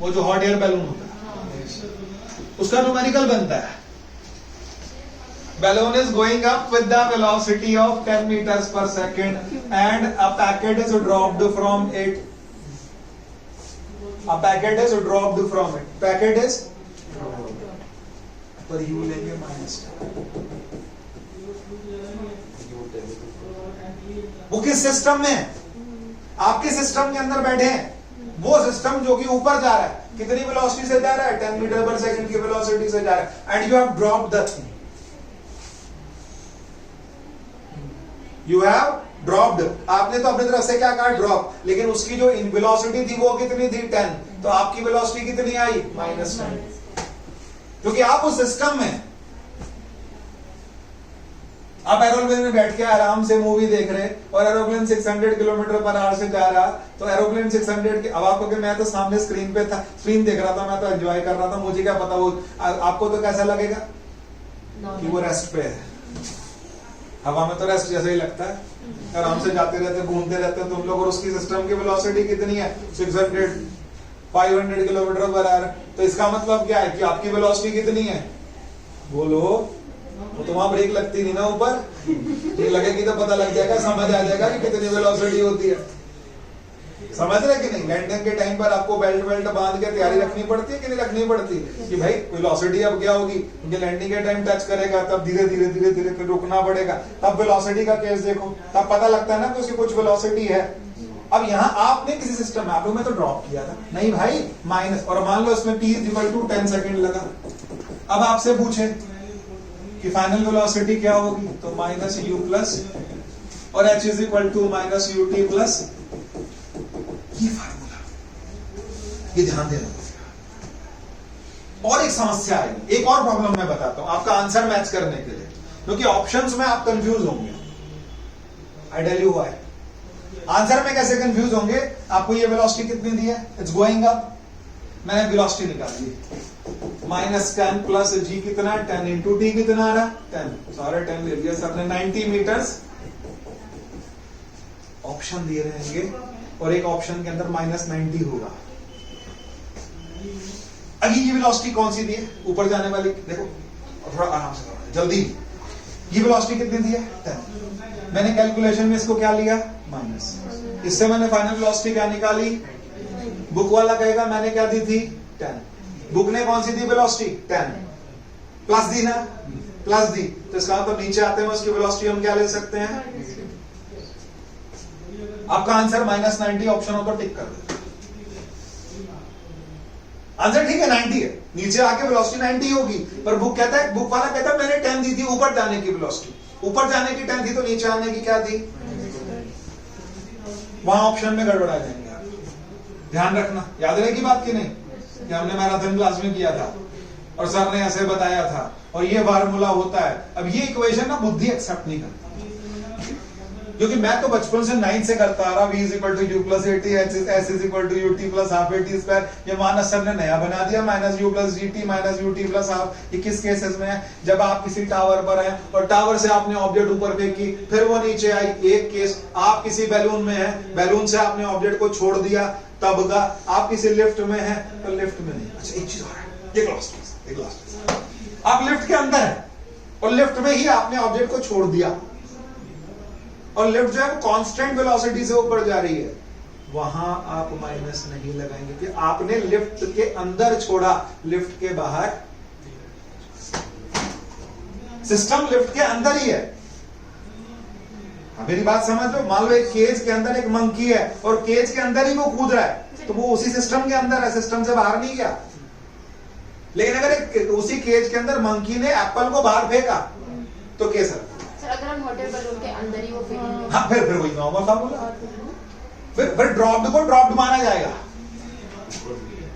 वो जो hot air balloon होता है उसका न्यूमेरिकल बनता है, balloon is going up with the velocity of 10 meters per second and a packet is dropped from it. A packet is dropped from it. Packet is पर u लेंगे minus. वो किस system में है? आपके सिस्टम के अंदर बैठे हैं, वो सिस्टम जो कि ऊपर जा रहा है, कितनी वेलोसिटी से जा रहा है? 10 मीटर पर सेकंड की वेलोसिटी से जा रहा है, and you have dropped the thing. You have dropped, आपने तो अपनी तरफ से क्या कहा? ड्रॉप, लेकिन उसकी जो वेलोसिटी थी वो कितनी थी? 10, तो आपकी वेलोसिटी कितनी आई? -10, क्योंकि आप उस सिस्टम में, आप एरोप्लेन में बैठ के आराम से मूवी देख रहे और एरोप्लेन 600 किलोमीटर पर आवर से जा रहा, तो एरोप्लेन 600 के, अब आपको, मैं तो सामने स्क्रीन पे था, स्क्रीन देख रहा था, मैं तो एंजॉय कर रहा था, मुझे क्या पता वो आपको तो कैसा लगेगा कि वो रेस्ट पे है। हवा में तो रेस्ट जैसा ही लगता है, आराम से जाते रहते, घूमते रहते तुम लोग, और उसकी सिस्टम की वेलोसिटी कितनी है? 600 500 किलोमीटर पर आवर। तो इसका मतलब क्या है कि आपकी वेलोसिटी कितनी है? बोलो, वो तो वहां ब्रेक लगती नहीं ना ऊपर, ब्रेक लगेगी तो पता लग जाएगा, समझ आ जाएगा कि कितनी वेलोसिटी होती है। समझ रहे कि नहीं? लैंडिंग के टाइम पर आपको बेल्ट बांध के तैयारी रखनी पड़ती है कि नहीं रखनी पड़ती कि भाई वेलोसिटी अब क्या होगी, क्योंकि लैंडिंग के टाइम टच करेगा तब धीरे धीरे धीरे धीरे फिर रुकना पड़ेगा, तब वेलोसिटी का केस देखो, तब पता लगता है ना कि उसकी कुछ वेलोसिटी है। अब यहाँ आपने किसी सिस्टम में, आप लोग में तो ड्रॉप किया था, नहीं भाई माइनस, और मान लो इसमें t = 10 सेकेंड लगा। अब आपसे पूछे कि फाइनल वेलोसिटी क्या होगी, तो -u प्लस और h = -ut प्लस, ये फार्मूला, ये ध्यान देना। और एक समस्या है, एक और प्रॉब्लम मैं बताता हूं आपका आंसर मैच करने के लिए, क्योंकि ऑप्शंस में आप कंफ्यूज होंगे। I tell you why. Answer में कैसे कंफ्यूज होंगे? आपको ये वेलोसिटी कितनी दी है? इट्स गोइंग अप, मैंने वेलोसिटी निकाली -10 प्लस g कितना? 10 इंटू t कितना आ रहा? 10, सारे 10 ले लिया सबने, 90 मीटर्स। ऑप्शन दिए रहेंगे और एक ऑप्शन के अंदर -90 होगा। अभी ये वेलोसिटी कौन सी दी है? ऊपर जाने वाली, देखो थोड़ा आराम से करो जल्दी। ये वेलोसिटी कितनी दी है? 10। मैंने कैलकुलेशन में इसको क्या लिया? माइनस। इससे मैंने फाइनल वेलोसिटी क्या निकाली? बुक वाला कहेगा मैंने क्या दी थी? 10। बुक ने कौन सी दी वेलोसिटी? 10 प्लस दी ना, प्लस दी, तो इसका मतलब नीचे आते हैं उसकी वेलोसिटी हम क्या ले सकते हैं? आपका आंसर -90 ऑप्शन हो तो टिक कर दो। आंसर ठीक है, 90 है, नीचे आके वेलोसिटी 90 होगी, पर बुक कहता है, बुक वाला कहता है मैंने 10 दी थी ऊपर जाने की वेलोसिटी, ऊपर जाने की 10 थी तो नीचे आने की क्या थी? वहां ऑप्शन में गड़बड़ा जाएंगे आप, ध्यान रखना। याद रहेगी बात की नहीं कि हमने मैराथन क्लास में किया था और सर ने ऐसे बताया था और ये फार्मूला होता है। अब ये इक्वेशन ना बुद्धि एक्सेप्ट नहीं करती, क्योंकि मैं तो बचपन से 9 से करता आ रहा, v = u + at, s = ut + ½ at²। ये मानस सर ने नया बना दिया, -u + gt -ut + ½। ये किस केसेस में है? जब आप किसी टावर पर हैं और टावर से आपने ऑब्जेक्ट ऊपर फेंकी, फिर वो नीचे आई। एक केस, आप किसी बैलून में हैं, बैलून से आपने ऑब्जेक्ट को छोड़ दिया, तब का। आप किसी लिफ्ट में हैं तो लिफ्ट में नहीं। अच्छा एक चीज और है, एक लास्ट, आप लिफ्ट के अंदर है और लिफ्ट में ही आपने ऑब्जेक्ट को छोड़ दिया और लिफ्ट जो है कांस्टेंट वेलोसिटी से ऊपर जा रही है, वहां आप माइनस नहीं लगाएंगे कि आपने लिफ्ट के अंदर छोड़ा, लिफ्ट के बाहर। सिस्टम लिफ्ट के अंदर ही है। मेरी बात समझ लो, मान लो एक केज के अंदर एक मंकी है और केज के अंदर ही वो कूद रहा है, तो वो उसी सिस्टम के अंदर है, सिस्टम से बाहर नहीं गया। लेकिन अगर उसी केज के अंदर मंकी ने एप्पल को बाहर फेंका तो कैसा? अगर हम हॉट एयर बैलून के अंदर ही वो फेंकेंगे, हाँ फिर वही नॉर्मल फार्मूला, फिर ड्रॉप्ड को ड्रॉप्ड माना जाएगा।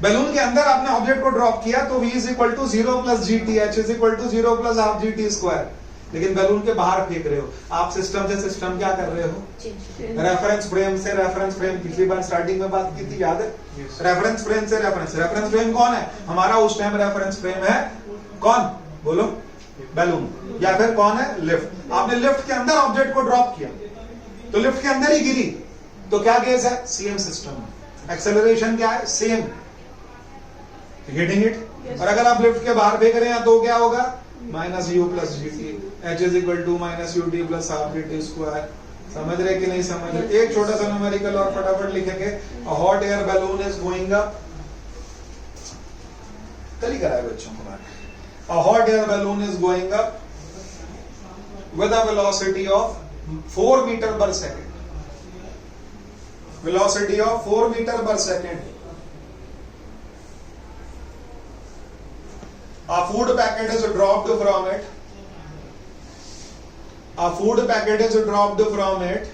बैलून के अंदर आपने ऑब्जेक्ट को ड्रॉप किया तो v = 0 + gt, h = 0 + ½ gt²। लेकिन बैलून के बाहर फेंक रहे हो आप, सिस्टम से सिस्टम क्या कर रहे हो? रेफरेंस फ्रेम से रेफरेंस फ्रेम। पिछली बार स्टार्टिंग में बात की थी, याद है? रेफरेंस फ्रेम से रेफरेंस फ्रेम कौन है हमारा? उस टाइम रेफरेंस फ्रेम है कौन? बोलो, बैलून। या फिर कौन है? लिफ्ट। आपने लिफ्ट के अंदर ऑब्जेक्ट को ड्रॉप किया तो लिफ्ट के अंदर ही गिरी, तो क्या केस है? Same system. एक्सेलरेशन क्या है? सेम। Hitting it. और अगर आप लिफ्ट के बाहर फेंक रहे हैं तो क्या होगा, minus u plus g t, h is equal to minus u t plus half d t square. समझ रहे कि नहीं समझ रहे? एक छोटा सा न्यूमेरिकल और फटाफट लिखेंगे। Hot air balloon is going up, कल ही कराए बच्चों को बात। A hot air balloon is going up with a velocity of 4 meter per second. Velocity of 4 meter per second. A food packet is dropped from it. A food packet is dropped from it